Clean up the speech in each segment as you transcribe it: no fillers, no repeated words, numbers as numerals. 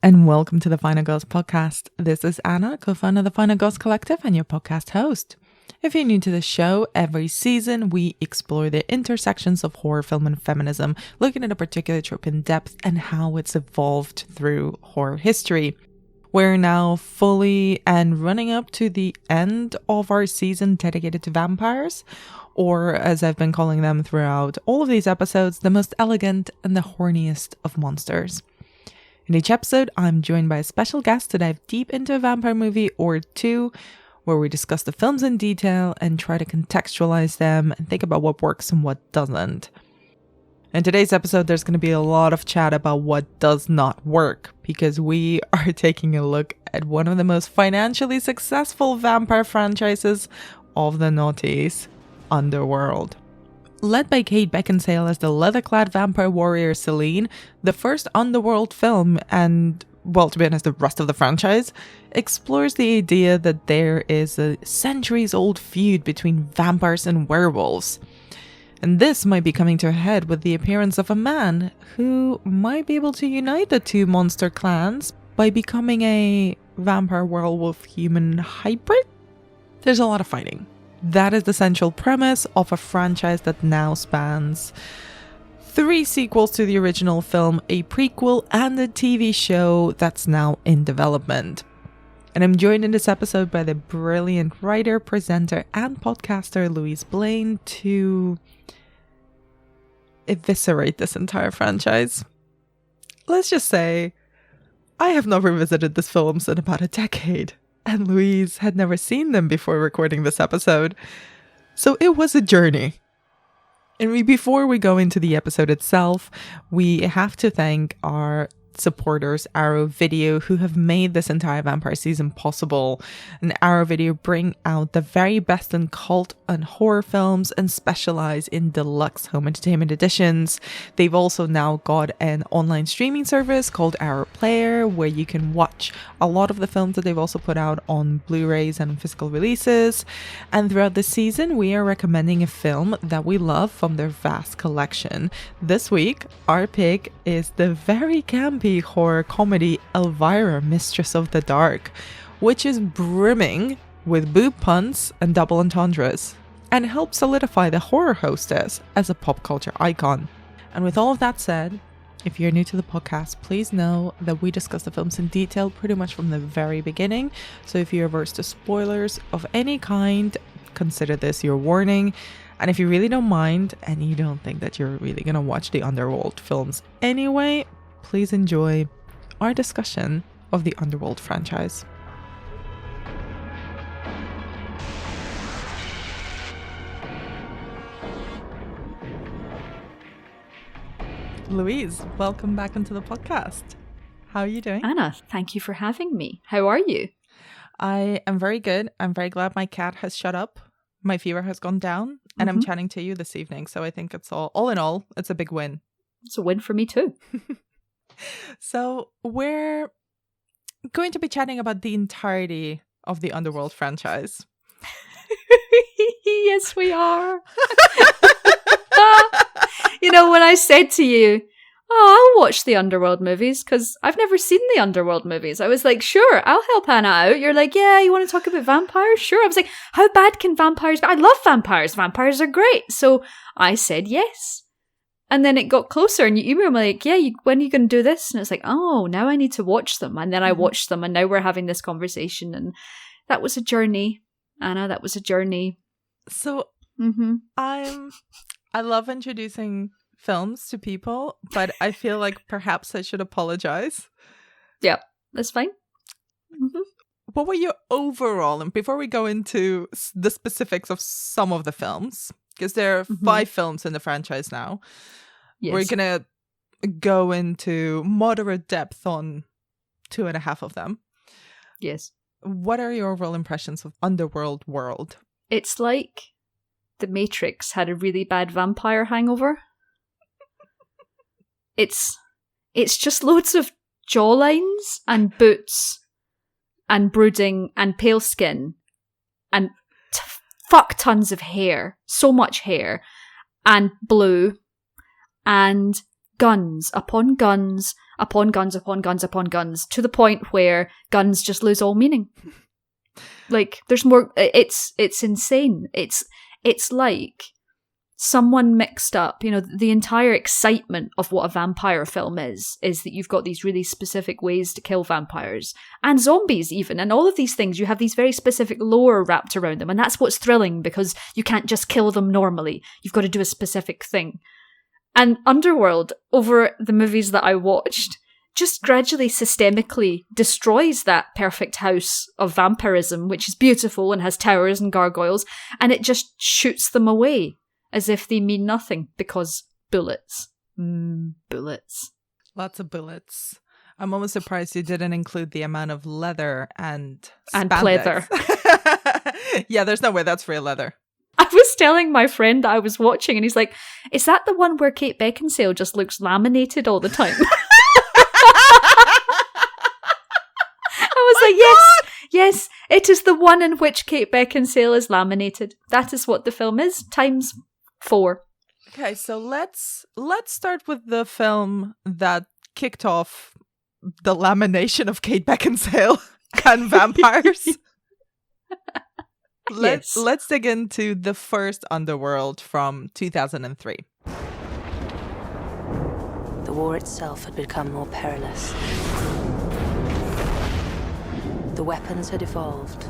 and welcome to the Final Girls podcast. This is Anna, co-founder of the Final Girls Collective and your podcast host. If you're new to the show, every season we explore the intersections of horror film and feminism, looking at a particular trope in depth and how it's evolved through horror history. We're now fully and running up to the end of our season dedicated to vampires, or as I've been calling them throughout all of these episodes, the most elegant and the horniest of monsters. In each episode, I'm joined by a special guest to dive deep into a vampire movie or two, where we discuss the films in detail and try to contextualize them and think about what works and what doesn't. In today's episode, there's going to be a lot of chat about what does not work, because we are taking a look at one of the most financially successful vampire franchises of the noughties, Underworld. Led by Kate Beckinsale as the leather-clad vampire warrior Celine, the first Underworld film, and, well, to be honest, the rest of the franchise, explores the idea that there is a centuries-old feud between vampires and werewolves. And this might be coming to a head with the appearance of a man who might be able to unite the two monster clans by becoming a vampire-werewolf human hybrid? There's a lot of fighting. That is the central premise of a franchise that now spans 3 sequels to the original film, a prequel, and a TV show that's now in development. And I'm joined in this episode by the brilliant writer, presenter, and podcaster Louise Blaine to eviscerate this entire franchise. Let's just say, I have not revisited these films in about a decade. And Louise had never seen them before recording this episode. So it was a journey. And before we go into the episode itself, we have to thank our supporters, Arrow Video, who have made this entire vampire season possible. And Arrow Video bring out the very best in cult and horror films and specialize in deluxe home entertainment editions. They've also now got an online streaming service called Arrow Player, where you can watch a lot of the films that they've also put out on Blu-rays and physical releases. And throughout the season, we are recommending a film that we love from their vast collection. This week, our pick is the very campy horror comedy Elvira, Mistress of the Dark, which is brimming with boob puns and double entendres, and helps solidify the horror hostess as a pop culture icon. And with all of that said, if you're new to the podcast, please know that we discuss the films in detail pretty much from the very beginning. So if you're averse to spoilers of any kind, consider this your warning. And if you really don't mind, and you don't think that you're really going to watch the Underworld films anyway, please enjoy our discussion of the Underworld franchise. Louise, welcome back into the podcast. How are you doing? Anna, thank you for having me. How are you? I am very good. I'm very glad my cat has shut up. My fever has gone down, and I'm chatting to you this evening. So I think it's all in all, it's a big win. It's a win for me too. So we're going to be chatting about the entirety of the Underworld franchise. Yes, we are. You know, when I said to you, I'll watch the Underworld movies because I've never seen the Underworld movies. I was like, sure, I'll help Anna out. You're like, yeah, you want to talk about vampires? Sure. I was like, how bad can vampires be? I love vampires. Vampires are great. So I said yes. And then it got closer and you emailed me like, yeah, when are you going to do this? And it's like, oh, now I need to watch them. And then I watched them and now we're having this conversation. And that was a journey, Anna. That was a journey. So I love introducing films to people, but I feel like perhaps I should apologize. Yeah, that's fine. What were your overall, and before we go into the specifics of some of the films, because there are 5 films in the franchise now, we're going to go into moderate depth on 2.5 of them. Yes. What are your overall impressions of Underworld world? It's like The Matrix had a really bad vampire hangover. It's just loads of jawlines and boots and brooding and pale skin and fuck tons of hair, so much hair, and blue and guns upon guns upon guns upon guns upon guns, to the point where guns just lose all meaning. Like, there's more. It's insane. It's like someone mixed up, the entire excitement of what a vampire film is that you've got these really specific ways to kill vampires and zombies even, and all of these things, you have these very specific lore wrapped around them, and that's what's thrilling, because you can't just kill them normally. You've got to do a specific thing. And Underworld, over the movies that I watched, just gradually systemically destroys that perfect house of vampirism, which is beautiful and has towers and gargoyles, and it just shoots them away as if they mean nothing, because bullets. Bullets. Lots of bullets. I'm almost surprised you didn't include the amount of leather and pleather. Yeah, there's no way that's real leather. I was telling my friend that I was watching, and he's like, is that the one where Kate Beckinsale just looks laminated all the time? I was like, yes, it is the one in which Kate Beckinsale is laminated. That is what the film is, times 4. Okay, so let's start with the film that kicked off the lamination of Kate Beckinsale and vampires. Let's dig into the first Underworld from 2003. The war itself had become more perilous. The weapons had evolved.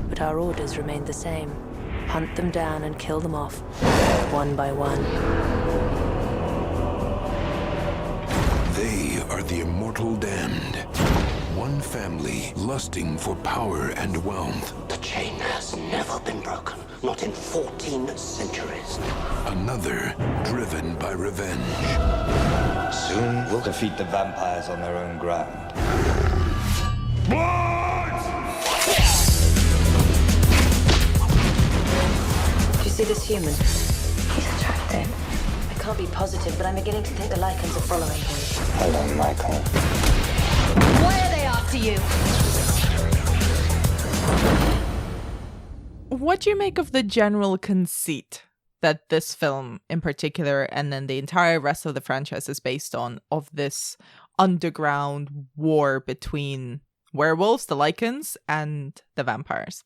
But our orders remained the same. Hunt them down and kill them off, one by one. They are the immortal damned. One family lusting for power and wealth. The chain has never been broken, not in 14 centuries. Another driven by revenge. Soon we'll defeat the vampires on their own ground. Do you see this human? He's attractive. I can't be positive, but I'm beginning to think the lichens are following him. Hello, Michael. Why are they after you? What do you make of the general conceit that this film in particular, and then the entire rest of the franchise, is based on, of this underground war between werewolves, the lichens, and the vampires?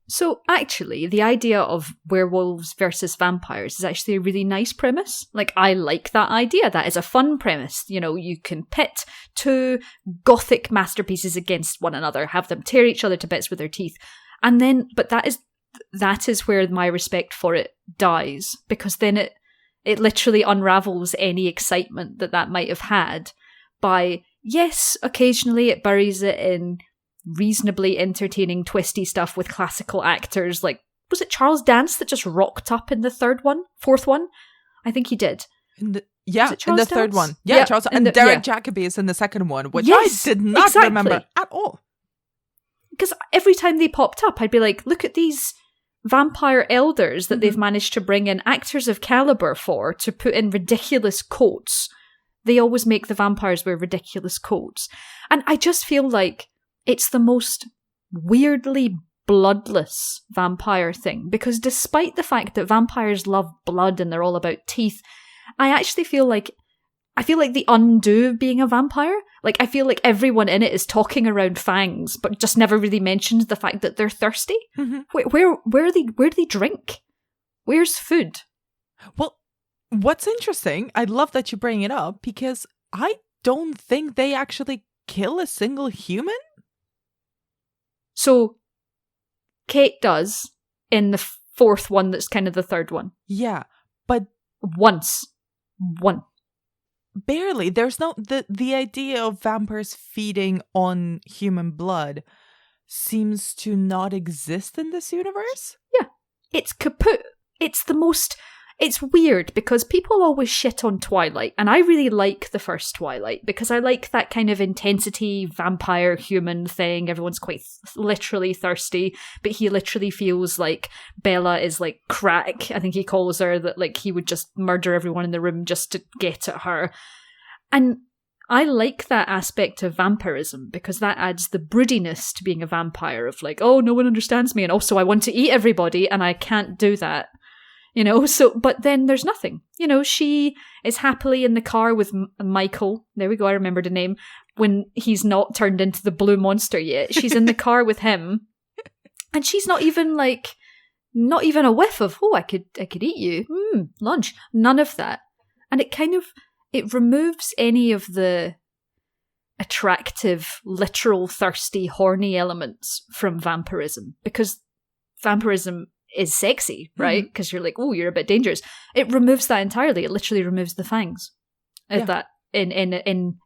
So actually, the idea of werewolves versus vampires is actually a really nice premise. Like, I like that idea. That is a fun premise. You can pit two gothic masterpieces against one another, have them tear each other to bits with their teeth. And then, but that is where my respect for it dies, because then it literally unravels any excitement that might have had by, yes, occasionally it buries it in reasonably entertaining twisty stuff with classical actors. Like, was it Charles Dance that just rocked up in the fourth one? I think he did. In the third Dance? one. Yeah, Charles, and Derek Jacobi is in the second one, which I did not remember at all. Because every time they popped up, I'd be like, look at these vampire elders that they've managed to bring in actors of caliber for, to put in ridiculous coats. They always make the vampires wear ridiculous coats. And I just feel like it's the most weirdly bloodless vampire thing, because despite the fact that vampires love blood and they're all about teeth, I actually feel like they undo being a vampire. Like, I feel like everyone in it is talking around fangs, but just never really mentions the fact that they're thirsty. Mm-hmm. Where do they drink? Where's food? Well, what's interesting, I love that you bring it up, because I don't think they actually kill a single human. So, Kate does in the fourth one that's kind of the third one. Yeah, but once. One. Barely. There's no... The idea of vampires feeding on human blood seems to not exist in this universe. Yeah. It's kaput. It's weird, because people always shit on Twilight, and I really like the first Twilight, because I like that kind of intensity, vampire, human thing. Everyone's quite literally thirsty, but he literally feels like Bella is like crack. I think he calls her that, like, he would just murder everyone in the room just to get at her. And I like that aspect of vampirism, because that adds the broodiness to being a vampire, of like, oh, no one understands me, and also I want to eat everybody, and I can't do that. You know, so, but then there's nothing. You know, she is happily in the car with Michael. There we go, I remembered the name. When he's not turned into the blue monster yet. She's in the car with him. And she's not even a whiff of, oh, I could eat you. Lunch. None of that. And it removes any of the attractive, literal, thirsty, horny elements from vampirism. Because vampirism is sexy, right? Because you're like, oh, you're a bit dangerous. It removes that entirely. It literally removes the fangs at that in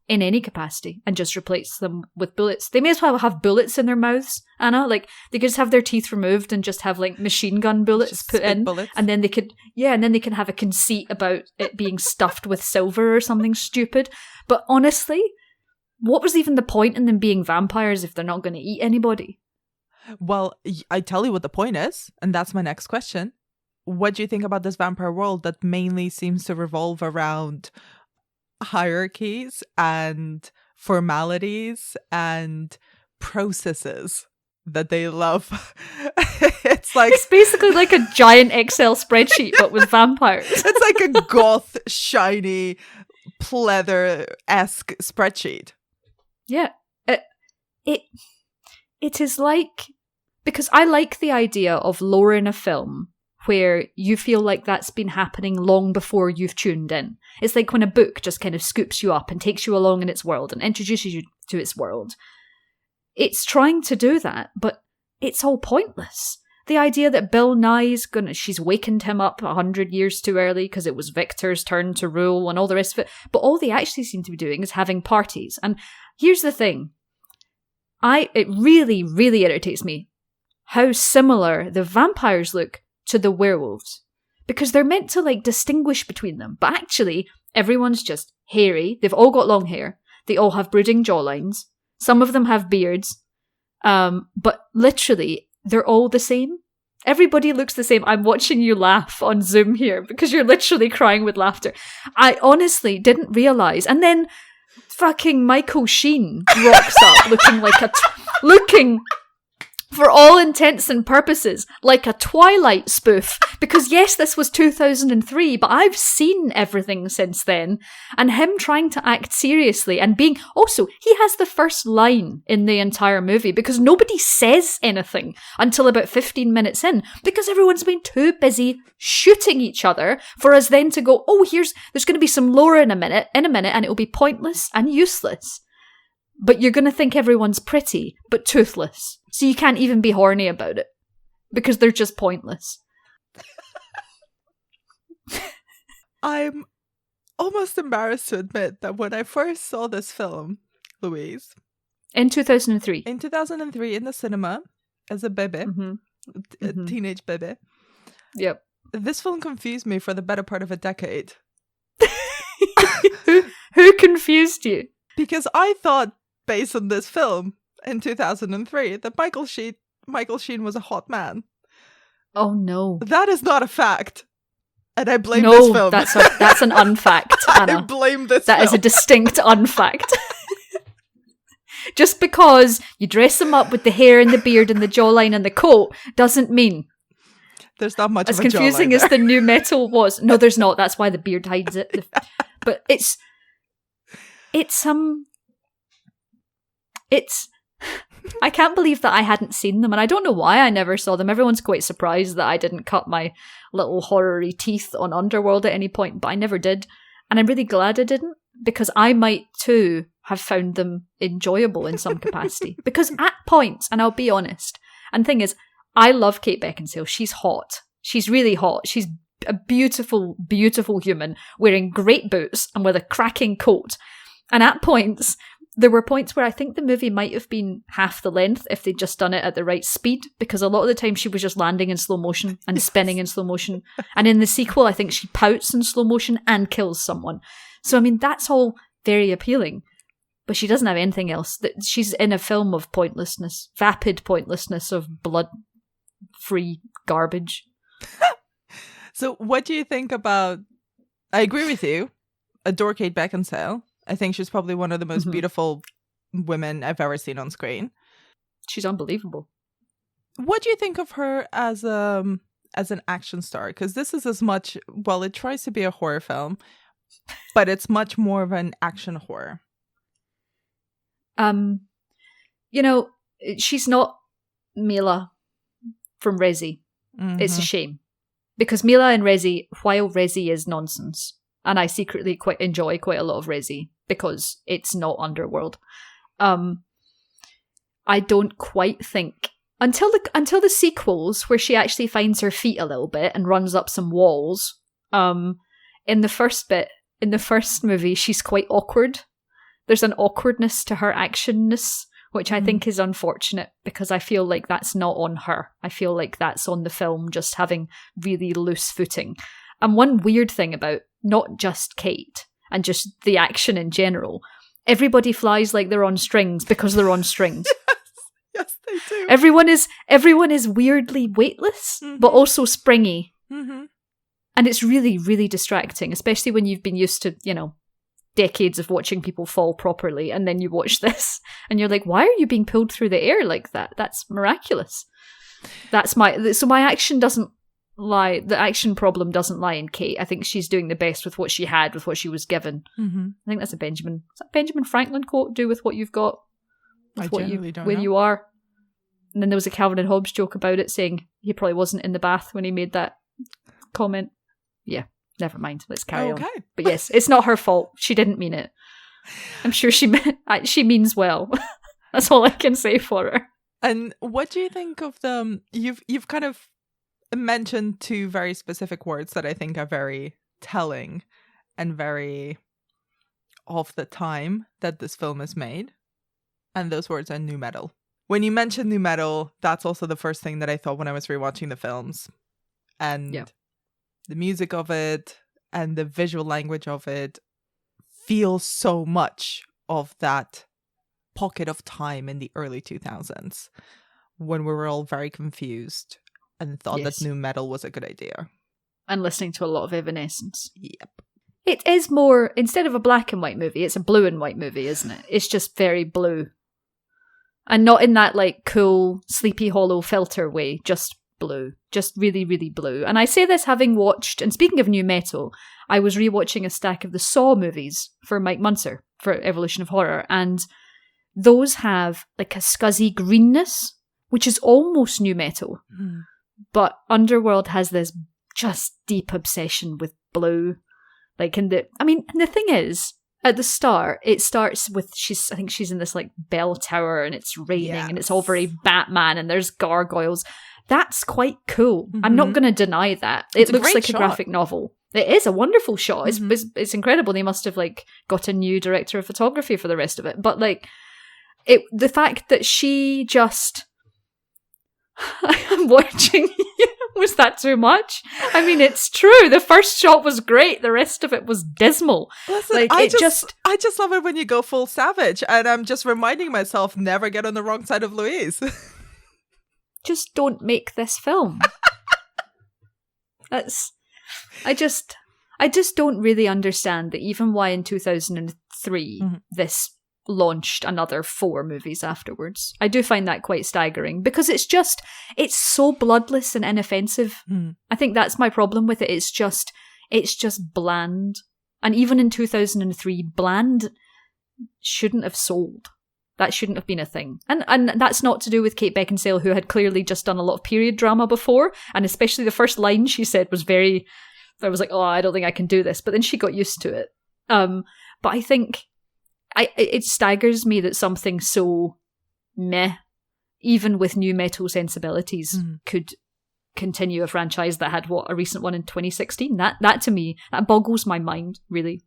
any capacity and just replaces them with bullets. They may as well have bullets in their mouths, Anna. Like they could just have their teeth removed and just have like machine gun bullets just put in, bullets. And then they can have a conceit about it being stuffed with silver or something stupid. But honestly, what was even the point in them being vampires if they're not going to eat anybody? Well, I tell you what the point is, and that's my next question. What do you think about this vampire world that mainly seems to revolve around hierarchies and formalities and processes that they love? It's basically like a giant Excel spreadsheet, but with vampires. It's like a goth, shiny, pleather-esque spreadsheet. Yeah. It is like... Because I like the idea of lore in a film where you feel like that's been happening long before you've tuned in. It's like when a book just kind of scoops you up and takes you along in its world and introduces you to its world. It's trying to do that, but it's all pointless. The idea that Bill Nye's she's wakened him up 100 years too early because it was Victor's turn to rule and all the rest of it. But all they actually seem to be doing is having parties. And here's the thing. It really, really irritates me how similar the vampires look to the werewolves. Because they're meant to like distinguish between them. But actually, everyone's just hairy. They've all got long hair. They all have brooding jawlines. Some of them have beards. But literally, they're all the same. Everybody looks the same. I'm watching you laugh on Zoom here because you're literally crying with laughter. I honestly didn't realise. And then fucking Michael Sheen rocks up looking for all intents and purposes, like a Twilight spoof. Because yes, this was 2003, but I've seen everything since then. And him trying to act seriously and being... Also, he has the first line in the entire movie because nobody says anything until about 15 minutes in because everyone's been too busy shooting each other for us then to go, oh, there's going to be some lore in a minute, and it'll be pointless and useless. But you're going to think everyone's pretty, but toothless. So you can't even be horny about it. Because they're just pointless. I'm almost embarrassed to admit that when I first saw this film, Louise... In 2003. In 2003 in the cinema, as a baby. A teenage baby. Yep. This film confused me for the better part of a decade. Who confused you? Because I thought, based on this film in 2003, that Michael Sheen was a hot man. Oh no. That is not a fact. And I blame this film. That's an unfact, Anna. I blame this That film. is a distinct unfact. Just because you dress them up with the hair and the beard and the jawline and the coat doesn't mean there's not much as of a confusing as the new metal was. No, there's not. That's why the beard hides it. But it's I can't believe that I hadn't seen them, and I don't know why I never saw them. Everyone's quite surprised that I didn't cut my little horror-y teeth on Underworld at any point, but I never did. And I'm really glad I didn't, because I might too have found them enjoyable in some capacity. Because at points, and I'll be honest, and the thing is, I love Kate Beckinsale. She's hot. She's really hot. She's a beautiful, beautiful human wearing great boots and with a cracking coat. And at points, there were points where I think the movie might have been half the length if they'd just done it at the right speed, because a lot of the time she was just landing in slow motion and spinning in slow motion. And in the sequel, I think she pouts in slow motion and kills someone. So, I mean, that's all very appealing. But she doesn't have anything else. She's in a film of pointlessness, vapid pointlessness of blood-free garbage. So what do you think about... I agree with you. Adore Kate Beckinsale. I think she's probably one of the most beautiful women I've ever seen on screen. She's unbelievable. What do you think of her as a as an action star? Because this is as much, well, it tries to be a horror film, but it's much more of an action horror. You know, she's not Mila from Resi. It's a shame. Because Mila and Resi, while Resi is nonsense, and I secretly enjoy quite a lot of Resi because it's not Underworld, I don't quite think until the sequels where she actually finds her feet a little bit and runs up some walls. In the first movie, she's quite awkward. There's an awkwardness to her actionness, which I think is unfortunate because I feel like that's not on her. I feel like that's on the film just having really loose footing. And one weird thing about not just Kate and just the action in general, everybody flies like they're on strings because they're on strings. Yes, they do. Everyone is weirdly weightless, but also springy. And it's really, really distracting, especially when you've been used to, you know, decades of watching people fall properly, and then you watch this and you're like, why are you being pulled through the air like that? That's miraculous. So my action doesn't lie, the action problem doesn't lie in Kate. I think she's doing the best with what she had, with what she was given. I think that's a Benjamin Franklin quote, do with what you've got, with where you are. And then there was a Calvin and Hobbes joke about it, saying he probably wasn't in the bath when he made that comment. Yeah, never mind. Let's carry on. But yes, it's not her fault. She didn't mean it. I'm sure she means well. That's all I can say for her. And what do you think of the... You've kind of mentioned two very specific words that I think are very telling and very of the time that this film is made. And those words are nu metal. When you mention nu metal, that's also the first thing that I thought when I was rewatching the films. And the music of it and the visual language of it feels so much of that pocket of time in the early 2000s when we were all very confused and thought that nu metal was a good idea. And listening to a lot of Evanescence. Yep. It is more, instead of a black and white movie, it's a blue and white movie, isn't it? It's just very blue. And not in that like cool, Sleepy Hollow filter way, just blue. Just really, really blue. And I say this having watched, and speaking of nu metal, I was rewatching a stack of the Saw movies for Mike Munzer for Evolution of Horror, and those have like a scuzzy greenness, which is almost nu metal. But Underworld has this just deep obsession with blue. Like the thing is, at the start, it starts with I think she's in this like bell tower and it's raining and it's all very Batman and there's gargoyles. That's quite cool. I'm not going to deny that. It looks like a graphic novel. It is a wonderful shot. It's incredible. They must have like got a new director of photography for the rest of it. But like the fact that she just I'm watching you. Was that too much? I mean, it's true. The first shot was great. The rest of it was dismal. Listen, like, I just love it when you go full savage. And I'm just reminding myself, never get on the wrong side of Louise. Just don't make this film. I just don't really understand that even why in 2003 this launched another 4 movies afterwards. I do find that quite staggering because it's so bloodless and inoffensive. I think that's my problem with it. It's just bland. And even in 2003, bland shouldn't have sold. That shouldn't have been a thing. And that's not to do with Kate Beckinsale, who had clearly just done a lot of period drama before, and especially the first line she said was I was like, oh, I don't think I can do this. But then she got used to it. But I think it staggers me that something so meh, even with nu metal sensibilities, could continue a franchise that had a recent one in 2016. That to me, that boggles my mind, really.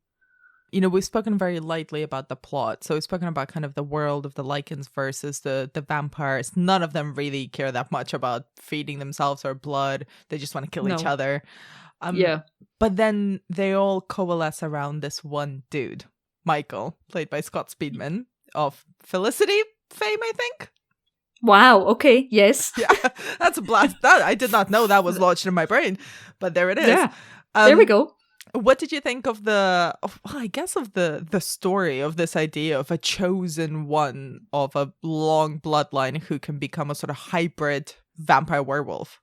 You know, we've spoken very lightly about the plot. So we've spoken about kind of the world of the Lycans versus the vampires. None of them really care that much about feeding themselves or blood. They just want to kill each other. But then they all coalesce around this one dude, Michael, played by Scott Speedman of Felicity fame, I think. Wow, okay, yes. Yeah, that's a blast. I did not know that was launched in my brain, but there it is. Yeah, there we go. What did you think of the story of this idea of a chosen one of a long bloodline who can become a sort of hybrid vampire werewolf?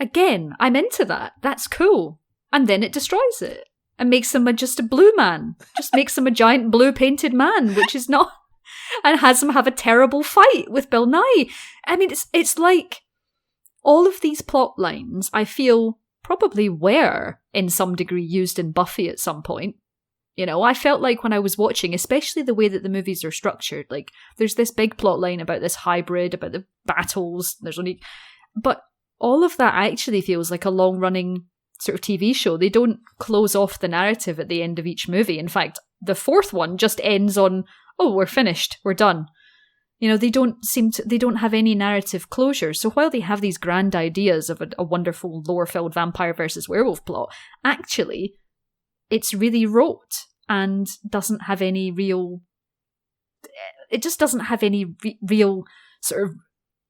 again, I'm into that. That's cool. And then it destroys it and makes him just a blue man. Just makes him a giant blue painted man, which is not... And has him have a terrible fight with Bill Nye. I mean, it's like all of these plot lines, I feel, probably were, in some degree, used in Buffy at some point. You know, I felt like when I was watching, especially the way that the movies are structured, like, there's this big plot line about this hybrid, about the battles, but all of that actually feels like a long-running sort of TV show. They don't close off the narrative at the end of each movie. In fact, the fourth one just ends on, oh, we're finished, we're done. You know, they don't have any narrative closure. So while they have these grand ideas of a wonderful lore-filled vampire versus werewolf plot, actually, it's really rote and doesn't have any real... It just doesn't have any real sort of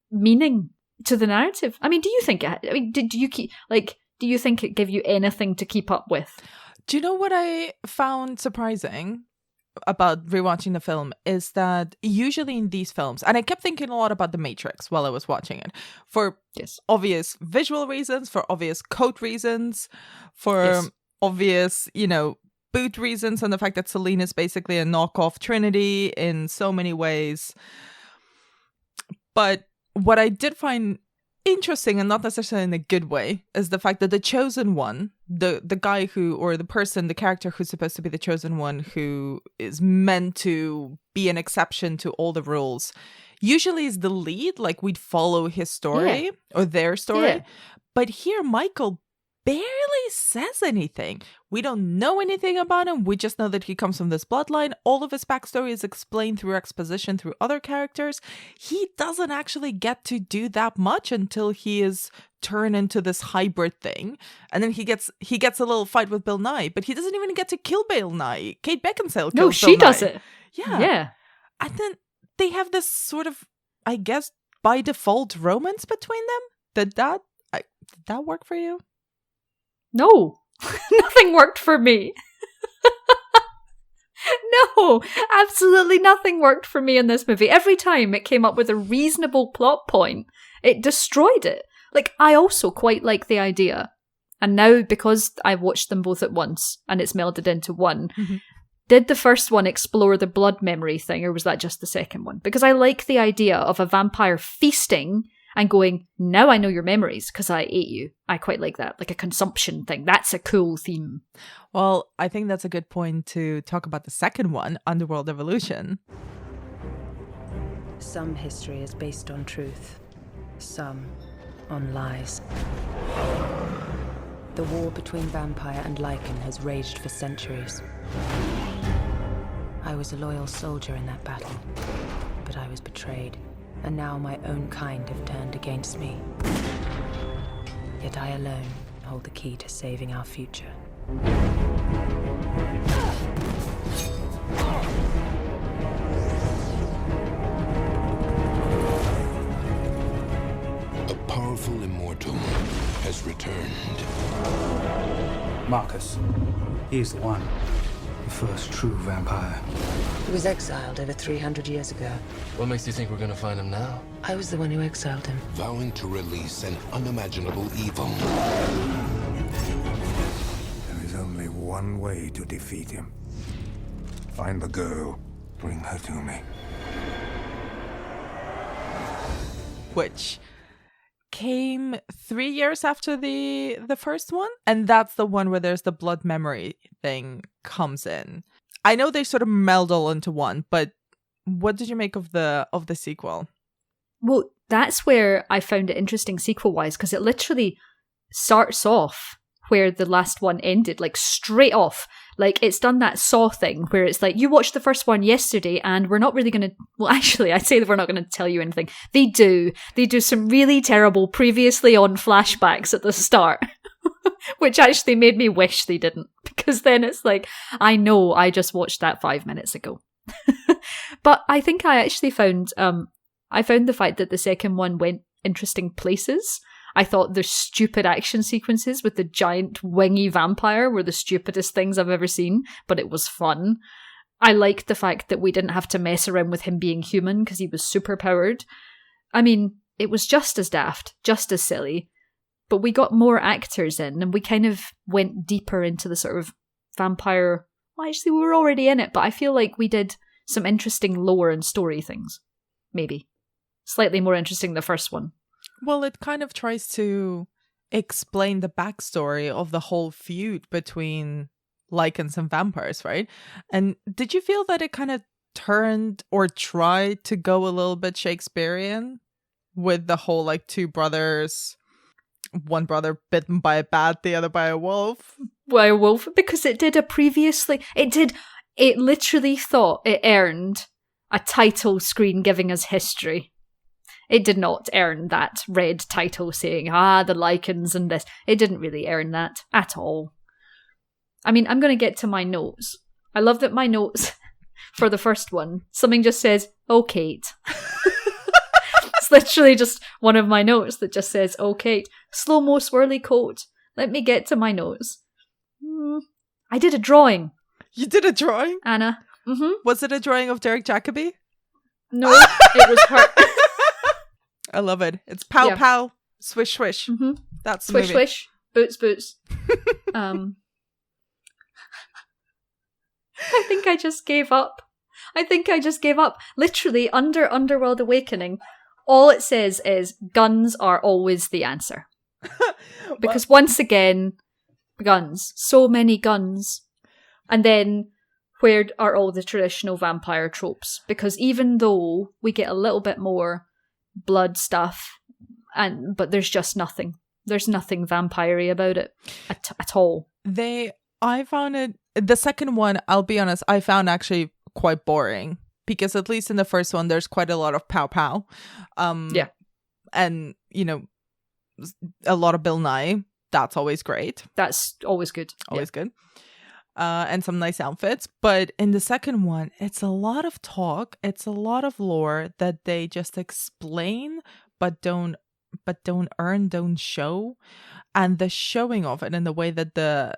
meaning to the narrative. I mean, do you think it... I mean, do you think it gave you anything to keep up with? Do you know what I found surprising about rewatching the film is that usually in these films, and I kept thinking a lot about The Matrix while I was watching it, for obvious visual reasons, for obvious code reasons, for obvious, you know, boot reasons, and the fact that Celine is basically a knockoff Trinity in so many ways. But what I did find interesting, and not necessarily in a good way, is the fact that the chosen one, the guy who, or the person, the character who's supposed to be the chosen one, who is meant to be an exception to all the rules, usually is the lead. Like, we'd follow his story or their story. But here, Michael barely says anything. We don't know anything about him. We just know that he comes from this bloodline. All of his backstory is explained through exposition, through other characters. He doesn't actually get to do that much until he is turned into this hybrid thing. And then he gets a little fight with Bill Nye, but he doesn't even get to kill Bill Nye. Kate Beckinsale kills Bill Nye. No, she does it. Yeah. And then they have this sort of, I guess, by default romance between them. Did that work for you? No, nothing worked for me. No, absolutely nothing worked for me in this movie. Every time it came up with a reasonable plot point, it destroyed it. Like, I also quite like the idea. And now, because I watched them both at once and it's melded into one, did the first one explore the blood memory thing, or was that just the second one? Because I like the idea of a vampire feasting and going, now I know your memories because I ate you. I quite like that, like a consumption thing. That's a cool theme. Well, I think that's a good point to talk about the second one, Underworld Evolution. Some history is based on truth, some on lies. The war between vampire and lichen has raged for centuries. I was a loyal soldier in that battle, but I was betrayed. And now my own kind have turned against me. Yet I alone hold the key to saving our future. A powerful immortal has returned. Marcus. He's the one. The first true vampire. He was exiled over 300 years ago. What makes you think we're gonna find him now? I was the one who exiled him. Vowing to release an unimaginable evil. There is only one way to defeat him. Find the girl. Bring her to me. Which came 3 years after the first one, and that's the one where there's the blood memory thing comes in. I know they sort of meld all into one, but what did you make of the sequel? Well, that's where I found it interesting sequel-wise, because it literally starts off where the last one ended, like straight off. Like, it's done that Saw thing where it's like, you watched the first one yesterday and we're not really going to... Well, actually, I'd say that we're not going to tell you anything. They do. They do some really terrible previously on flashbacks at the start, which actually made me wish they didn't. Because then it's like, I know I just watched that 5 minutes ago. But I think I actually found... I found the fact that the second one went interesting places. I thought the stupid action sequences with the giant wingy vampire were the stupidest things I've ever seen, but it was fun. I liked the fact that we didn't have to mess around with him being human because he was super powered. I mean, it was just as daft, just as silly. but we got more actors in, and we kind of went deeper into the sort of vampire. Well, actually, we were already in it, but I feel like we did some interesting lore and story things. Maybe slightly more interesting than the first one. Well, it kind of tries to explain the backstory of the whole feud between lycans and vampires, right? And did you feel that it kind of turned or tried to go a little bit Shakespearean with the whole like two brothers, one brother bitten by a bat, the other by a wolf? By a wolf, because it literally thought it earned a title screen giving us history. It did not earn that red title saying, the lycans and this. It didn't really earn that at all. I mean, I'm going to get to my notes. I love that my notes for the first one, something just says, "Oh, Kate." It's literally just one of my notes that just says, "Oh, Kate." Slow-mo swirly coat. Let me get to my notes. I did a drawing. You did a drawing? Anna. Mm-hmm. Was it a drawing of Derek Jacobi? No, it was her. I love it. It's pow pow, swish swish. Mm-hmm. That's swish the movie. Swish, boots boots. I think I just gave up. Literally, under Underworld Awakening, all it says is guns are always the answer. Because once again, guns. So many guns. And then, where are all the traditional vampire tropes? Because even though we get a little bit more blood stuff, but there's just nothing. There's nothing vampire-y about it at all. I found it, the second one, I'll be honest, I found actually quite boring. Because at least in the first one, there's quite a lot of pow pow. Yeah. And, a lot of Bill Nye. That's always great. That's always good. Always good. And some nice outfits. But in the second one, it's a lot of talk. It's a lot of lore that they just explain, but don't show. And the showing of it in the way that the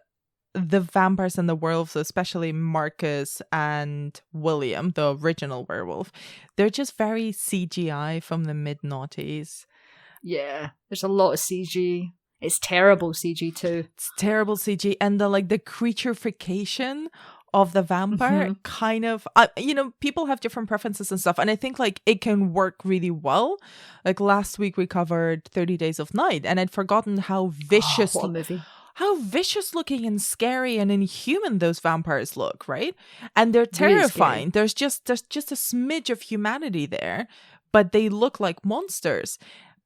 vampires and the werewolves, especially Marcus and William, the original werewolf, they're just very CGI from the mid-noughties. Yeah, there's a lot of CG. It's terrible CG too. It's terrible CG, and the creaturification of the vampire kind of, people have different preferences and stuff, and I think it can work really well. Like last week we covered 30 Days of Night, and I'd forgotten how vicious, what a movie. How vicious looking and scary and inhuman those vampires look, right? And they're terrifying. Really, there's just a smidge of humanity there, but they look like monsters.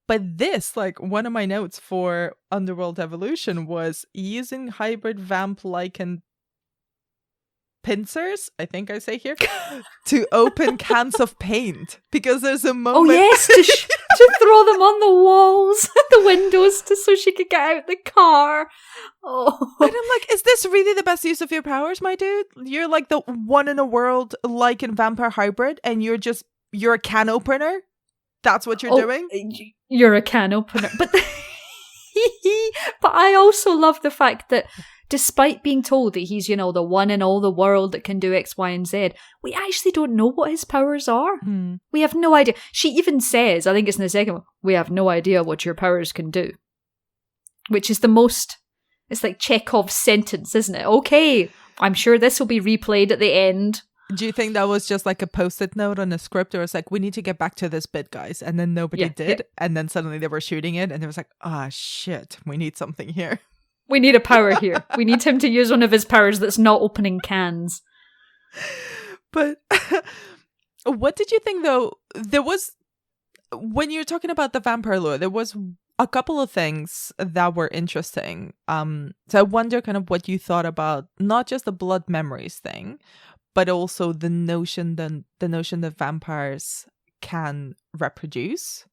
But this, one of my notes for Underworld Evolution was using hybrid vamp-like and pincers, I think I say here, to open cans of paint. Because there's a moment... Oh yes, to throw them on the walls, the windows, so she could get out the car. Oh. And I'm like, is this really the best use of your powers, my dude? You're like the one in a world lycan vampire hybrid, and you're a can opener? That's what you're doing? You're a can opener. But but I also love the fact that despite being told that he's, the one in all the world that can do X, Y, and Z, we actually don't know what his powers are. We have no idea. She even says, I think it's in the second one, we have no idea what your powers can do. Which is the most, it's like Chekhov's sentence, isn't it? Okay, I'm sure this will be replayed at the end. Do you think that was just like a post-it note on a script, or it's like, we need to get back to this bit, guys, and then nobody did, yeah. And then suddenly they were shooting it, and it was like, shit, we need something here. We need a power here. We need him to use one of his powers that's not opening cans. But what did you think, though? There was, when you're talking about the vampire lore, there was a couple of things that were interesting. So I wonder kind of what you thought about not just the blood memories thing, but also the notion that vampires can reproduce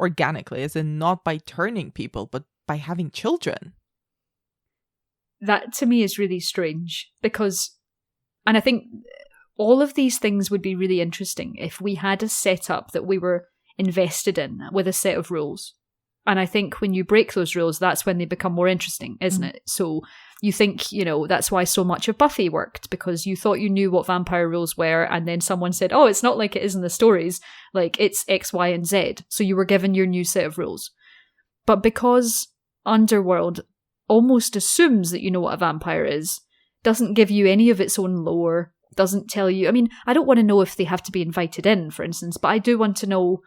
organically, as in not by turning people, but by having children. That to me is really strange because, and I think all of these things would be really interesting if we had a setup that we were invested in with a set of rules. And I think when you break those rules, that's when they become more interesting, isn't it? So you think, that's why so much of Buffy worked, because you thought you knew what vampire rules were, and then someone said, oh, it's not like it is in the stories, it's X, Y, and Z. So you were given your new set of rules. But because Underworld almost assumes that you know what a vampire is, doesn't give you any of its own lore, doesn't tell you. I mean, I don't want to know if they have to be invited in, for instance, but I do want to know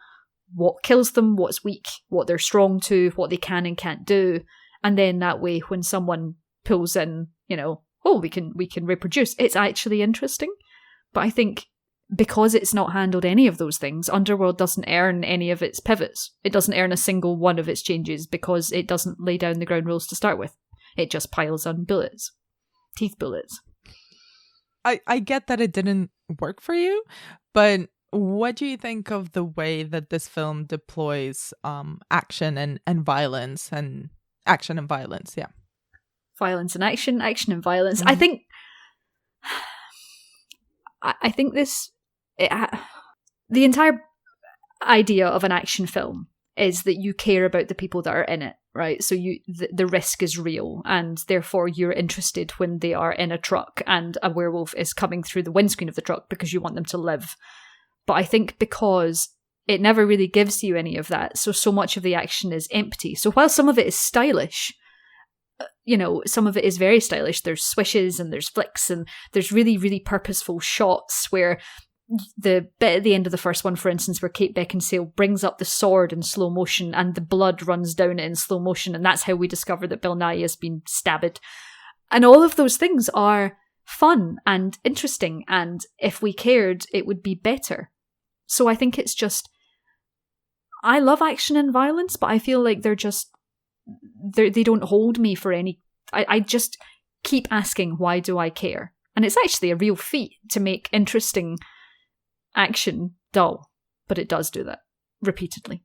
what kills them, what's weak, what they're strong to, what they can and can't do. And then that way, when someone pulls in, you know, oh, we can reproduce, it's actually interesting. But I think because it's not handled any of those things, Underworld doesn't earn any of its pivots. It doesn't earn a single one of its changes because it doesn't lay down the ground rules to start with. It just piles on bullets. Teeth bullets. I get that it didn't work for you, but what do you think of the way that this film deploys action and violence and action and violence? Yeah. Violence and action and violence. Mm-hmm. I think this... the entire idea of an action film is that you care about the people that are in it, right? So the risk is real, and therefore you're interested when they are in a truck and a werewolf is coming through the windscreen of the truck because you want them to live. But I think because it never really gives you any of that, so much of the action is empty. So while some of it is stylish, you know, some of it is very stylish. There's swishes and there's flicks and there's really, really purposeful shots where the bit at the end of the first one, for instance, where Kate Beckinsale brings up the sword in slow motion and the blood runs down it in slow motion, and that's how we discover that Bill Nye has been stabbed. And all of those things are fun and interesting, and if we cared, it would be better. So I think it's just... I love action and violence, but I feel like they don't hold me for any... I just keep asking, why do I care? And it's actually a real feat to make interesting action dull, but it does do that repeatedly.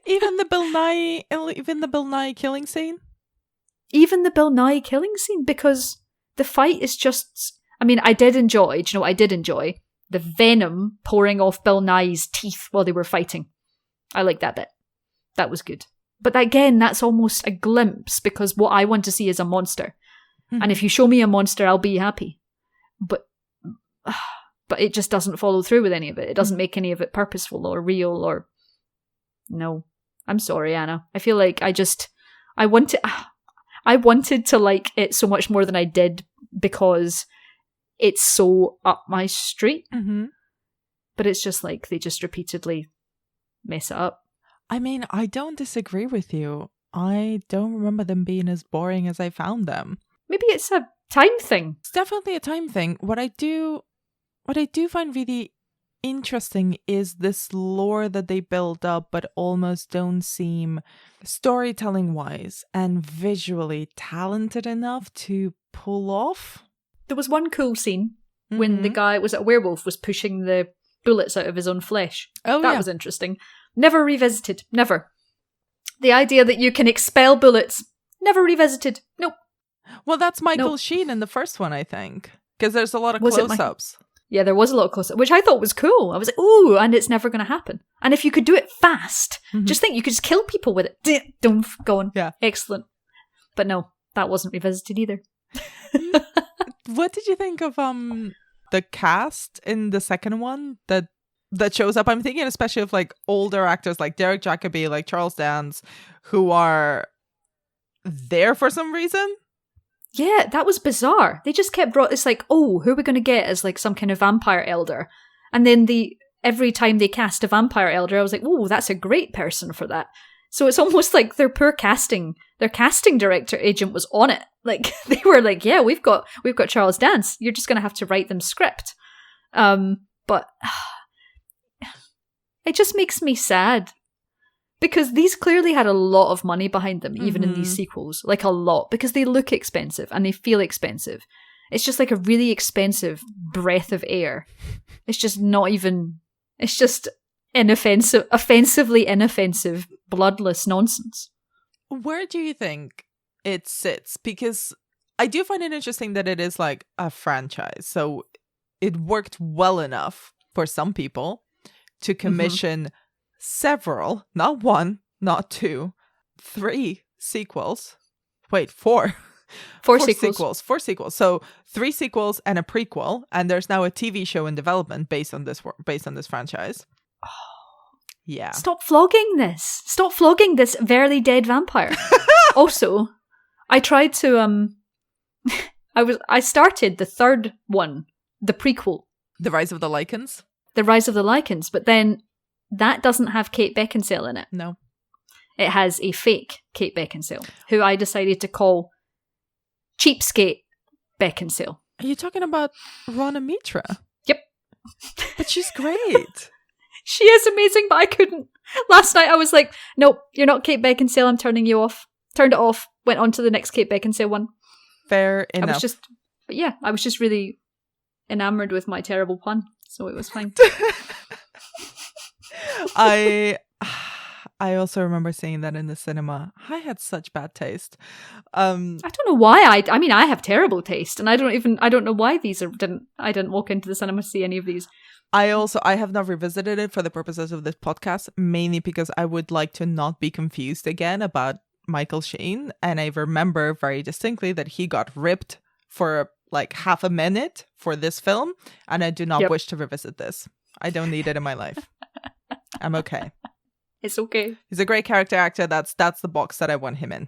Even the Bill Nye killing scene? Even the Bill Nye killing scene, because the fight is just... I mean, I did enjoy... Do you know what I did enjoy? The venom pouring off Bill Nye's teeth while they were fighting. I like that bit. That was good. But again, that's almost a glimpse, because what I want to see is a monster. Mm-hmm. And if you show me a monster, I'll be happy. But it just doesn't follow through with any of it. It doesn't make any of it purposeful or real or... No. I'm sorry, Anna. I feel like I wanted to like it so much more than I did because it's so up my street. Mm-hmm. But it's just like they just repeatedly mess it up. I mean, I don't disagree with you. I don't remember them being as boring as I found them. Maybe it's a time thing. It's definitely a time thing. What I do find really interesting is this lore that they build up but almost don't seem storytelling wise and visually talented enough to pull off. There was one cool scene when the guy, was it a werewolf, was pushing the bullets out of his own flesh. Oh, that was interesting. Never revisited. Never. The idea that you can expel bullets. Never revisited. Nope. Well, that's Michael Sheen in the first one, I think. Because there's a lot of close-ups. Yeah, there was a lot of close-ups, which I thought was cool. I was like, ooh, and it's never going to happen. And if you could do it fast, just think you could just kill people with it. Don't go on. Yeah. Excellent. But no, that wasn't revisited either. What did you think of the cast in the second one that shows up? I'm thinking especially of like older actors like Derek Jacobi, like Charles Dance, who are there for some reason. Yeah, that was bizarre. They just kept it's like, oh, who are we going to get as like some kind of vampire elder? And then every time they cast a vampire elder, I was like, oh, that's a great person for that. So it's almost like their casting director agent was on it. Like they were like, yeah, we've got Charles Dance. You're just going to have to write them script. But it just makes me sad. Because these clearly had a lot of money behind them, even in these sequels. Like a lot. Because they look expensive and they feel expensive. It's just like a really expensive breath of air. It's just not even... It's just offensively inoffensive, bloodless nonsense. Where do you think it sits? Because I do find it interesting that it is like a franchise. So it worked well enough for some people to commission... several, not one, not two, 3 sequels. Wait, 4. 4 sequels. 4 sequels. So 3 sequels and a prequel, and there's now a TV show in development based on this franchise. Yeah. Stop flogging this. Stop flogging this very dead vampire. Also, I tried to I started the third one, the prequel, The Rise of the Lycans? The Rise of the Lycans, but then that doesn't have Kate Beckinsale in it. No. It has a fake Kate Beckinsale, who I decided to call Cheapskate Beckinsale. Are you talking about Rana Mitra? Yep. But she's great. She is amazing, but I couldn't. Last night I was like, nope, you're not Kate Beckinsale, I'm turning you off. Turned it off, went on to the next Kate Beckinsale one. Fair enough. I was just really enamored with my terrible pun, so it was fine. I also remember seeing that in the cinema. I had such bad taste. I don't know why. I mean, I have terrible taste, and I don't know why I didn't walk into the cinema to see any of these. I have not revisited it for the purposes of this podcast, mainly because I would like to not be confused again about Michael Sheen. And I remember very distinctly that he got ripped for like half a minute for this film, and I do not wish to revisit this. I don't need it in my life. I'm okay. It's okay. He's a great character actor. That's the box that I want him in.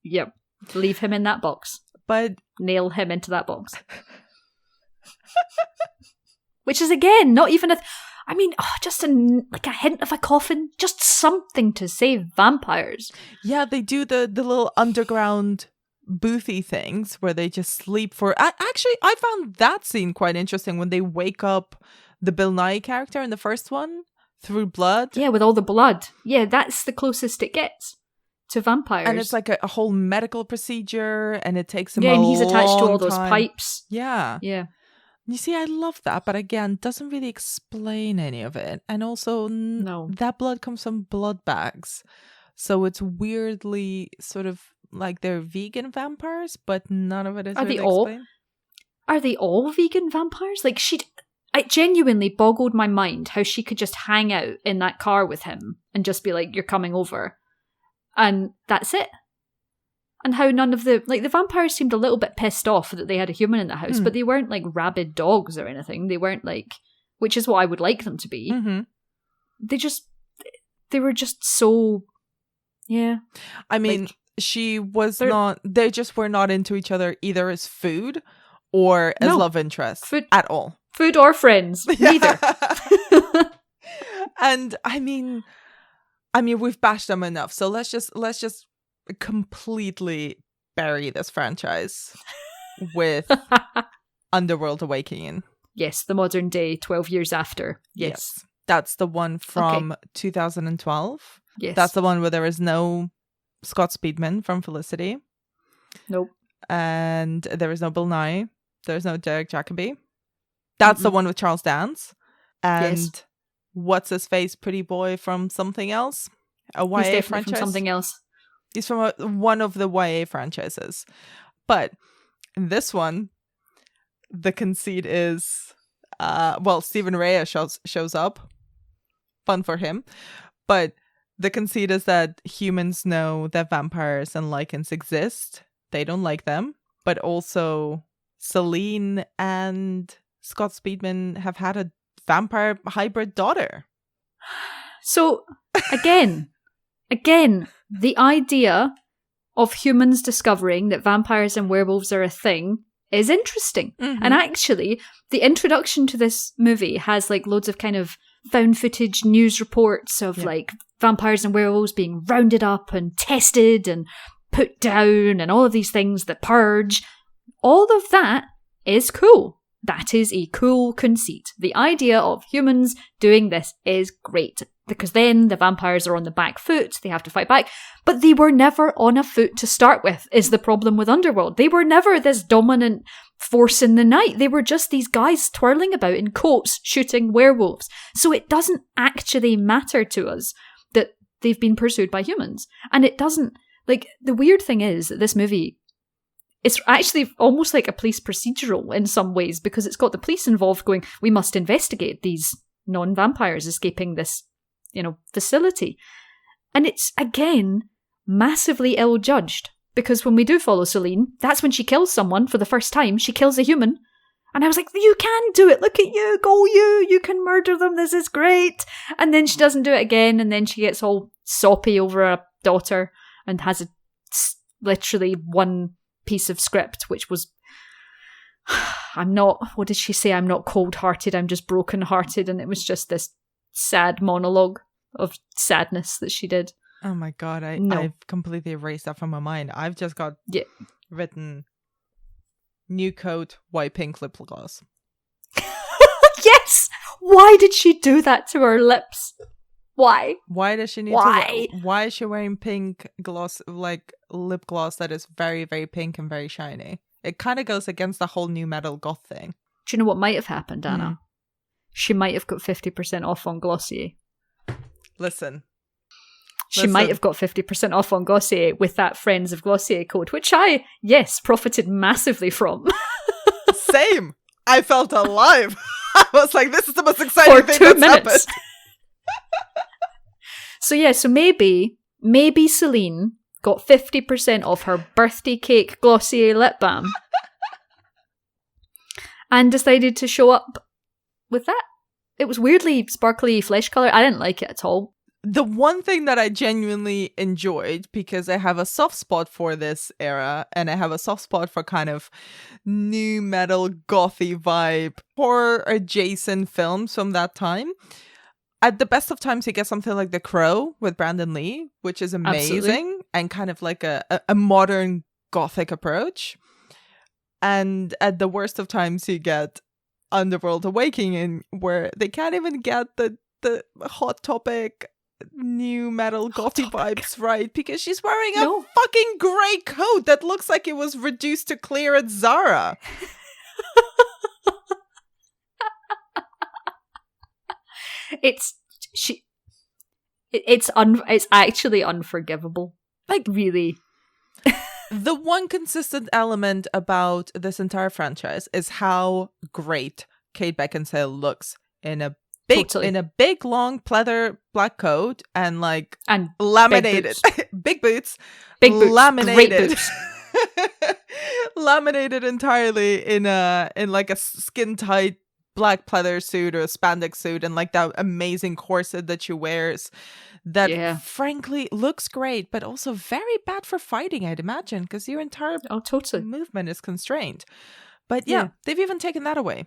Yep. Leave him in that box. But nail him into that box. Which is, again, not even just a hint of a coffin. Just something to save vampires. Yeah, they do the little underground boothy things where they just sleep for... Actually, I found that scene quite interesting when they wake up the Bill Nye character in the first one. Through blood? Yeah, with all the blood. Yeah, that's the closest it gets to vampires. And it's like a whole medical procedure, and it takes him a long and he's attached to all time. those pipes. Yeah. Yeah. You see, I love that, but again, doesn't really explain any of it. And also, no, that blood comes from blood bags. So it's weirdly sort of like they're vegan vampires, but none of it is really explained. Are they all vegan vampires? Like, it genuinely boggled my mind how she could just hang out in that car with him and just be like, you're coming over. And that's it. And how none of the vampires seemed a little bit pissed off that they had a human in the house, but they weren't like rabid dogs or anything. They weren't like, which is what I would like them to be. Mm-hmm. They were just so, yeah. I mean, they just were not into each other either as food or as love interests at all. Food or friends, neither. And I mean, we've bashed them enough, so let's just completely bury this franchise with Underworld Awakening. Yes, the modern day, 12 years after. Yes. That's the one from 2012. Yes. That's the one where there is no Scott Speedman from Felicity. Nope. And there is no Bill Nye. There's no Derek Jacobi. That's the one with Charles Dance. And what's his face? Pretty boy from something else? A YA He's definitely franchise? from something else. He's from one of the YA franchises. But in this one, the conceit is, Stephen Rea shows up. Fun for him. But the conceit is that humans know that vampires and lycans exist. They don't like them. But also, Celine and Scott Speedman have had a vampire hybrid daughter. So, again, the idea of humans discovering that vampires and werewolves are a thing is interesting. Mm-hmm. And actually, the introduction to this movie has like loads of kind of found footage news reports of like vampires and werewolves being rounded up and tested and put down and all of these things, the purge. All of that is cool. That is a cool conceit. The idea of humans doing this is great, because then the vampires are on the back foot, they have to fight back, but they were never on a foot to start with, is the problem with Underworld. They were never this dominant force in the night. They were just these guys twirling about in coats shooting werewolves. So it doesn't actually matter to us that they've been pursued by humans. And it doesn't, like, the weird thing is that this movie, it's actually almost like a police procedural in some ways, because it's got the police involved going, we must investigate these non-vampires escaping this, facility. And it's, again, massively ill-judged, because when we do follow Celine, that's when she kills someone for the first time. She kills a human, And I was like, you can do it. Look at you. Go you. You can murder them. This is great. And then she doesn't do it again. And then she gets all soppy over a daughter and has literally one piece of script, which was, what did she say? I'm not cold-hearted. I'm just broken-hearted. And it was just this sad monologue of sadness that she did. Oh my God. I've completely erased that from my mind. I've just got written... new coat, white pink lip gloss. Yes! Why did she do that to her lips? Why? Why does she need to? Why is she wearing pink gloss, like lip gloss that is very, very pink and very shiny? It kind of goes against the whole new metal goth thing. Do you know what might have happened, Anna? She might have got 50% off on Glossier. Listen. She might have got 50% off on Glossier with that Friends of Glossier code, which I, profited massively from. Same. I felt alive. I was like, this is the most exciting thing that's happened. So maybe Celine got 50% off her birthday cake Glossier lip balm and decided to show up with that. It was weirdly sparkly flesh colour. I didn't like it at all. The one thing that I genuinely enjoyed, because I have a soft spot for this era and I have a soft spot for kind of new metal gothy vibe horror adjacent films from that time. At the best of times, you get something like The Crow with Brandon Lee, which is amazing. Absolutely. And kind of like a modern gothic approach. And at the worst of times, you get Underworld Awakening, where they can't even get the Hot Topic new metal gothy vibes right, because she's wearing a fucking grey coat that looks like it was reduced to clear at Zara. It's actually unforgivable. Like, really. The one consistent element about this entire franchise is how great Kate Beckinsale looks in a big long pleather black coat and laminated big boots, laminated, boots. Laminated entirely in like a skin tight black pleather suit or a spandex suit, and like that amazing corset that she wears that frankly looks great, but also very bad for fighting, I'd imagine, because your entire movement is constrained. But they've even taken that away.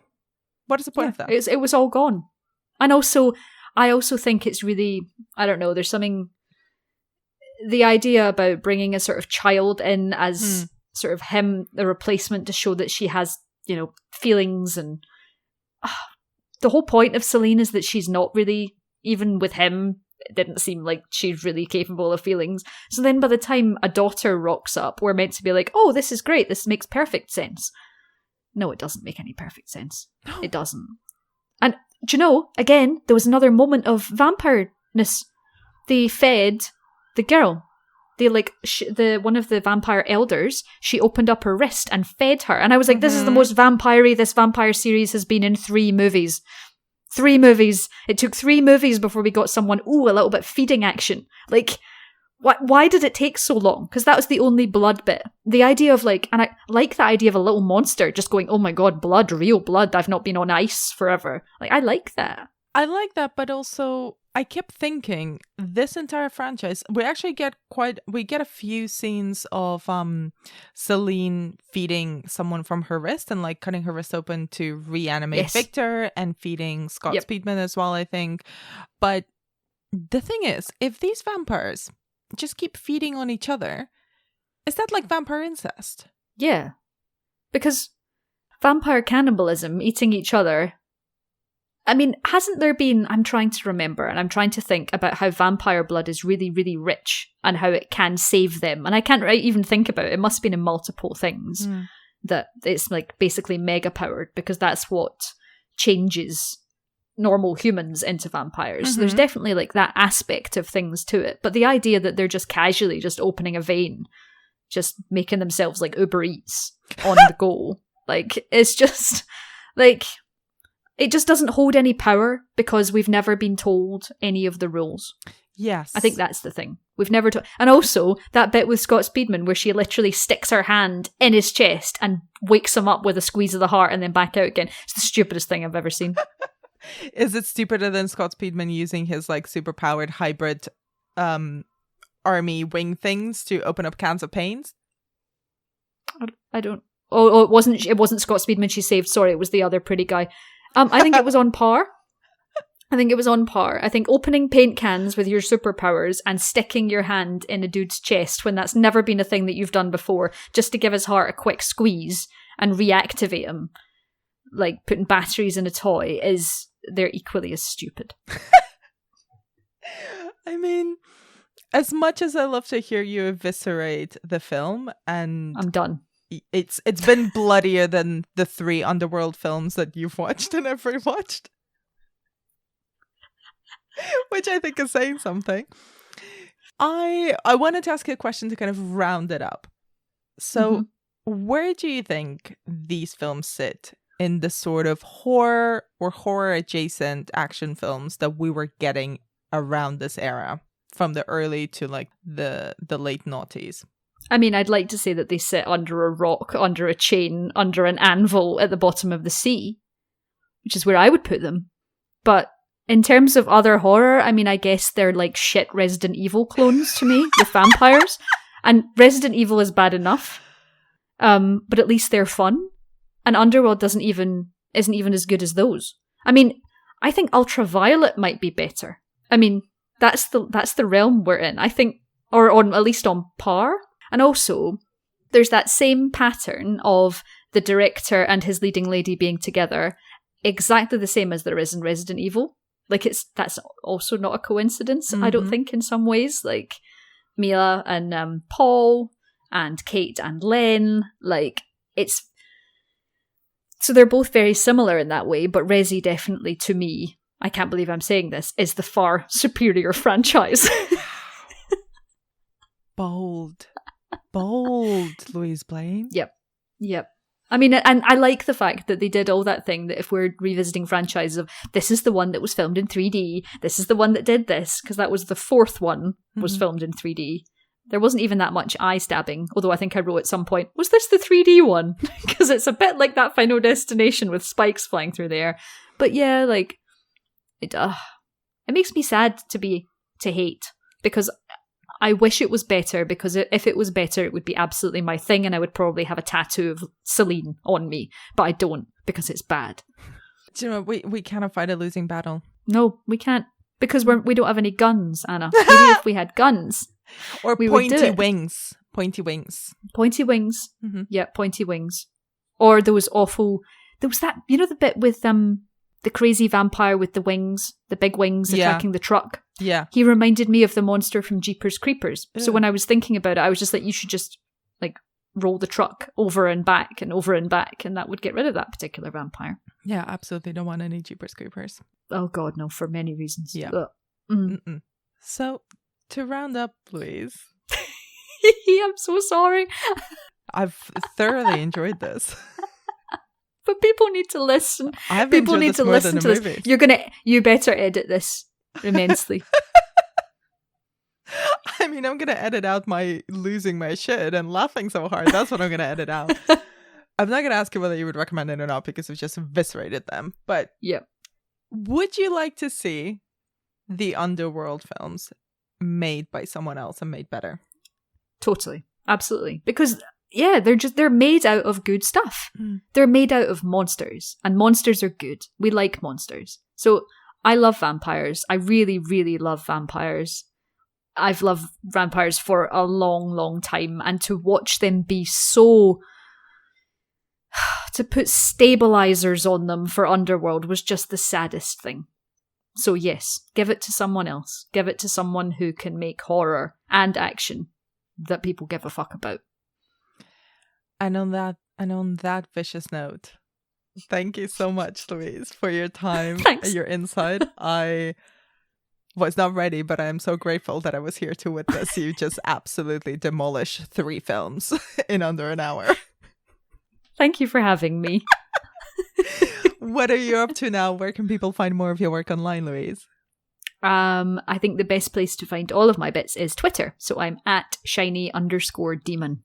What is the point of that? It was all gone. And also, I also think it's really, I don't know, there's something, the idea about bringing a sort of child in as sort of him, the replacement, to show that she has, feelings, and the whole point of Celine is that she's not really, even with him, it didn't seem like she's really capable of feelings. So then by the time a daughter rocks up, we're meant to be like, oh, this is great, this makes perfect sense. No, it doesn't make any perfect sense. No. It doesn't. And do you know, again, there was another moment of vampire-ness. They fed the girl. They one of the vampire elders, she opened up her wrist and fed her. And I was like, this is the most vampire-y this vampire series has been in 3 movies. 3 movies. It took 3 movies before we got someone, a little bit feeding action. Like, why did it take so long? Because that was the only blood bit. The idea of and I like the idea of a little monster just going, oh my god, blood, real blood, I've not been on ice forever. Like, I like that. I like that, but also I kept thinking this entire franchise, we actually get a few scenes of Celine feeding someone from her wrist and like cutting her wrist open to reanimate Victor, and feeding Scott Speedman as well, I think. But the thing is, if these vampires just keep feeding on each other, is that like vampire incest? Yeah. Because vampire cannibalism, eating each other, I mean, hasn't there been, I'm trying to remember, and I'm trying to think about how vampire blood is really, really rich and how it can save them. And I can't even think about it. It must have been in multiple things that it's like basically mega powered, because that's what changes normal humans into vampires. So there's definitely like that aspect of things to it. But the idea that they're just casually just opening a vein, just making themselves like Uber Eats on the go, like, it's just like, it just doesn't hold any power because we've never been told any of the rules. Yes. I think that's the thing. We've never talked. And also, that bit with Scott Speedman where she literally sticks her hand in his chest and wakes him up with a squeeze of the heart and then back out again. It's the stupidest thing I've ever seen. Is it stupider than Scott Speedman using his like super-powered hybrid army wing things to open up cans of paint? I don't... Oh, it wasn't Scott Speedman she saved. Sorry, it was the other pretty guy. I think it was on par. I think opening paint cans with your superpowers and sticking your hand in a dude's chest when that's never been a thing that you've done before, just to give his heart a quick squeeze and reactivate him, like putting batteries in a toy, they're equally as stupid. I mean, as much as I love to hear you eviscerate the film, and I'm done. It's been bloodier than the 3 Underworld films that you've watched and I've rewatched. Which I think is saying something. I wanted to ask you a question to kind of round it up. So, where do you think these films sit in the sort of horror or horror-adjacent action films that we were getting around this era, from the early to like the late noughties? I mean, I'd like to say that they sit under a rock, under a chain, under an anvil at the bottom of the sea, which is where I would put them. But in terms of other horror, I mean, I guess they're like shit Resident Evil clones to me, with vampires. And Resident Evil is bad enough, but at least they're fun. And Underworld isn't even as good as those. I mean, I think Ultraviolet might be better. I mean, that's the realm we're in. I think, or on at least on par. And also, there's that same pattern of the director and his leading lady being together, exactly the same as there is in Resident Evil. Like, that's also not a coincidence, I don't think, in some ways. Like, Mila and Paul and Kate and Len, like, it's... So they're both very similar in that way, but Resi definitely, to me, I can't believe I'm saying this, is the far superior franchise. Bold, Louise Blaine. Yep. I mean, and I like the fact that they did all that thing that if we're revisiting franchises of, this is the one that was filmed in 3D, this is the one that did this, because that was the 4th one was filmed in 3D. There wasn't even that much eye stabbing, although I think I wrote at some point, was this the 3D one? Because it's a bit like that Final Destination with spikes flying through the air. But yeah, like, it makes me sad to hate, because I wish it was better, because if it was better, it would be absolutely my thing, and I would probably have a tattoo of Celine on me, but I don't, because it's bad. Do you know, we cannot fight a losing battle. No, we can't, because we don't have any guns, Anna. Maybe if we had guns. Or pointy wings. Pointy wings. Yeah, pointy wings. Or there was that, you know, the bit with the crazy vampire with the wings, the big wings attacking the truck. Yeah. He reminded me of the monster from Jeepers Creepers. Yeah. So when I was thinking about it, I was just like, you should just like roll the truck over and back, and that would get rid of that particular vampire. Yeah, absolutely. Don't want any Jeepers Creepers. Oh God, no, for many reasons. Yeah. So, to round up, Louise. I'm so sorry. I've thoroughly enjoyed this. But people need to listen. People need to listen to this. You better edit this immensely. I mean, I'm going to edit out my losing my shit and laughing so hard. That's what I'm going to edit out. I'm not going to ask you whether you would recommend it or not, because we've just eviscerated them. But yeah, would you like to see the Underworld films made by someone else and made better? Totally. Absolutely. Because yeah, they're made out of good stuff. They're made out of monsters, and monsters are good. We like monsters. So I love vampires. I really, really love vampires. I've loved vampires for a long, long time, and to watch them be so... to put stabilizers on them for Underworld was just the saddest thing. So yes, give it to someone else. Give it to someone who can make horror and action that people give a fuck about. And on that vicious note, thank you so much, Louise, for your time and your insight. I was not ready, but I am so grateful that I was here to witness you just absolutely demolish 3 films in under an hour. Thank you for having me. What are you up to now? Where can people find more of your work online, Louise? I think the best place to find all of my bits is Twitter. So I'm at shiny_demon.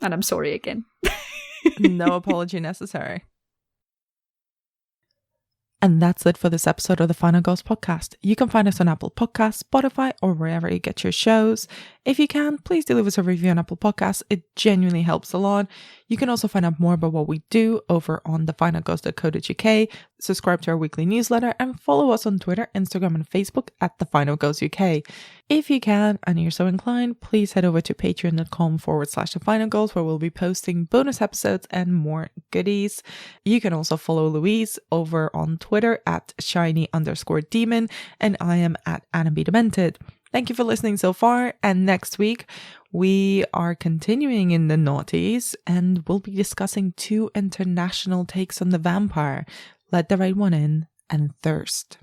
And I'm sorry again. No apology necessary. And that's it for this episode of the Final Girls podcast. You can find us on Apple Podcasts, Spotify, or wherever you get your shows. If you can, please do leave us a review on Apple Podcasts. It genuinely helps a lot. You can also find out more about what we do over on thefinalgirls.co.uk, subscribe to our weekly newsletter, and follow us on Twitter, Instagram, and Facebook at The Final Girls UK. If you can, and you're so inclined, please head over to patreon.com/The Final Girls, where we'll be posting bonus episodes and more goodies. You can also follow Louise over on Twitter at shiny_demon, and I am at Anna B. Demented. Thank you for listening so far, and next week we are continuing in the noughties, and we'll be discussing 2 international takes on the vampire, Let the Right One In and Thirst.